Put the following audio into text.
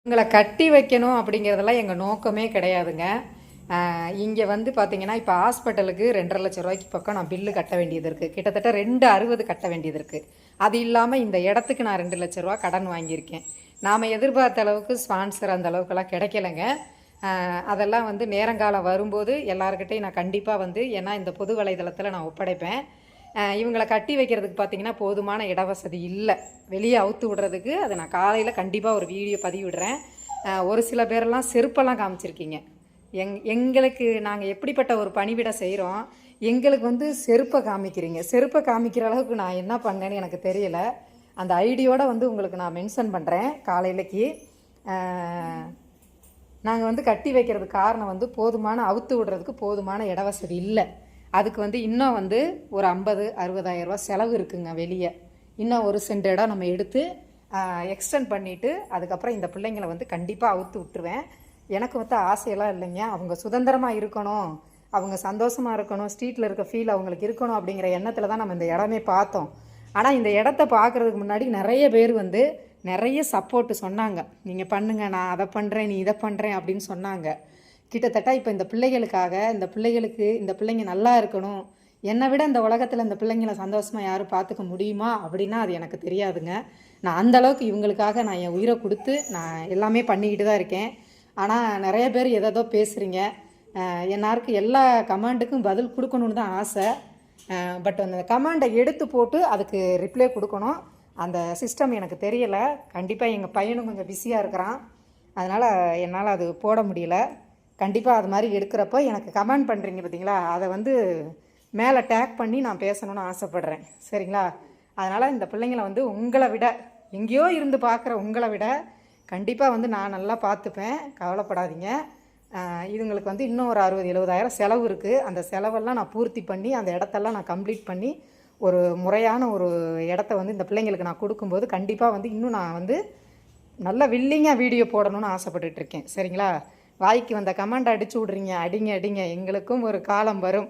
உங்களை கட்டி வைக்கணும் அப்படிங்கிறதெல்லாம் எங்கள் நோக்கமே கிடையாதுங்க. இங்கே வந்து பார்த்தீங்கன்னா இப்போ ஹாஸ்பிட்டலுக்கு 2,50,000 ரூபாய்க்கு பக்கம் நான் பில்லு கட்ட வேண்டியது இருக்குது. கிட்டத்தட்ட 260 கட்ட வேண்டியது இருக்குது. அது இல்லாமல் இந்த இடத்துக்கு நான் 2,00,000 ரூபா கடன் வாங்கியிருக்கேன். நாம் எதிர்பார்த்த அளவுக்கு ஸ்பான்சர் அந்த அளவுக்குலாம் கிடைக்கலைங்க. அதெல்லாம் வந்து நேரங்காலம் வரும்போது எல்லாருக்கிட்டையும் நான் கண்டிப்பாக வந்து, ஏன்னா இந்த பொது வலைதளத்தில் நான் ஒப்படைப்பேன். இவங்களை கட்டி வைக்கிறதுக்கு பார்த்தீங்கன்னா போதுமான இடவசதி இல்லை. வெளியே அவுத்து விடுறதுக்கு அதை நான் காலையில் கண்டிப்பாக ஒரு வீடியோ பதிவிடுறேன். ஒரு சில பேரெல்லாம் செருப்பெல்லாம் காமிச்சிருக்கீங்க. எங்களுக்கு நாங்கள் எப்படிப்பட்ட ஒரு பணிவிடை செய்கிறோம், எங்களுக்கு வந்து செருப்பை காமிக்கிறீங்க. செருப்பை காமிக்கிற அளவுக்கு நான் என்ன பண்ணேன்னு எனக்கு தெரியலை. அந்த ஐடியோடு வந்து உங்களுக்கு நான் மென்ஷன் பண்ணுறேன் காலையிலக்கு. நாங்கள் வந்து கட்டி வைக்கிறதுக்கு காரணம் வந்து போதுமான அவுத்து விடுறதுக்கு போதுமான இடவசதி இல்லை. அதுக்கு வந்து இன்னும் வந்து ஒரு 50-60,000 ரூபா செலவு இருக்குங்க வெளியே. இன்னும் ஒரு சென்ட் இடம் நம்ம எடுத்து எக்ஸ்டெண்ட் பண்ணிவிட்டு அதுக்கப்புறம் இந்த பிள்ளைங்களை வந்து கண்டிப்பாக அவுத்து விட்டுருவேன். எனக்கு வந்து ஆசையெல்லாம் இல்லைங்க. அவங்க சுதந்திரமாக இருக்கணும், அவங்க சந்தோஷமாக இருக்கணும், ஸ்ட்ரீட்டில் இருக்க ஃபீல் அவங்களுக்கு இருக்கணும் அப்படிங்கிற எண்ணத்தில் தான் நம்ம இந்த இடமே பார்த்தோம். ஆனால் இந்த இடத்த பார்க்குறதுக்கு முன்னாடி நிறைய பேர் வந்து நிறைய சப்போர்ட்டு சொன்னாங்க. நீங்கள் பண்ணுங்கள், நான் அதை பண்ணுறேன், நீ இதை பண்ணுறேன் அப்படின்னு சொன்னாங்க. கிட்டத்தட்ட இப்போ இந்த பிள்ளைகளுக்காக, இந்த பிள்ளைங்க நல்லா இருக்கணும், என்னை விட இந்த உலகத்தில் இந்த பிள்ளைங்களை சந்தோஷமாக யாரும் பார்த்துக்க முடியுமா அப்படின்னா அது எனக்கு தெரியாதுங்க. நான் அந்தளவுக்கு இவங்களுக்காக நான் என் உயிரை கொடுத்து நான் எல்லாமே பண்ணிக்கிட்டு தான் இருக்கேன். ஆனால் நிறைய பேர் எதோ பேசுகிறீங்க. எல்லாருக்கு எல்லா கமெண்ட்டுக்கும் பதில் கொடுக்கணுன்னு தான் ஆசை. பட் அந்த கமெண்டை எடுத்து போட்டு அதுக்கு ரிப்ளை கொடுக்கணும், அந்த சிஸ்டம் எனக்கு தெரியலை. கண்டிப்பாக எங்கள் பையனும் கொஞ்சம் பிஸியாக இருக்கிறான், அதனால் என்னால் அது போட முடியல. கண்டிப்பாக அது மாதிரி எடுக்கிறப்போ எனக்கு கமெண்ட் பண்ணுறீங்க பார்த்தீங்களா, அதை வந்து மேலே டேக் பண்ணி நான் பேசணும்னு ஆசைப்பட்றேன். சரிங்களா? அதனால் இந்த பிள்ளைங்களை வந்து உங்களை விட, எங்கேயோ இருந்து பார்க்குற உங்களை விட கண்டிப்பாக வந்து நான் நல்லா பார்த்துப்பேன், கவலைப்படாதீங்க. இதுங்களுக்கு வந்து இன்னும் ஒரு 60,000-70,000 செலவு இருக்குது. அந்த செலவெல்லாம் நான் பூர்த்தி பண்ணி அந்த இடத்தெல்லாம் நான் கம்ப்ளீட் பண்ணி ஒரு முறையான ஒரு இடத்த வந்து இந்த பிள்ளைங்களுக்கு நான் கொடுக்கும்போது கண்டிப்பாக வந்து இன்னும் நான் வந்து நல்ல வில்லிங்காக வீடியோ போடணும்னு ஆசைப்பட்டுட்ருக்கேன். சரிங்களா? வாய்க்கு வந்த கமெண்ட் அடிச்சு விட்றீங்க, அடிங்க அடிங்க, எங்களுக்கும் ஒரு காலம் வரும்.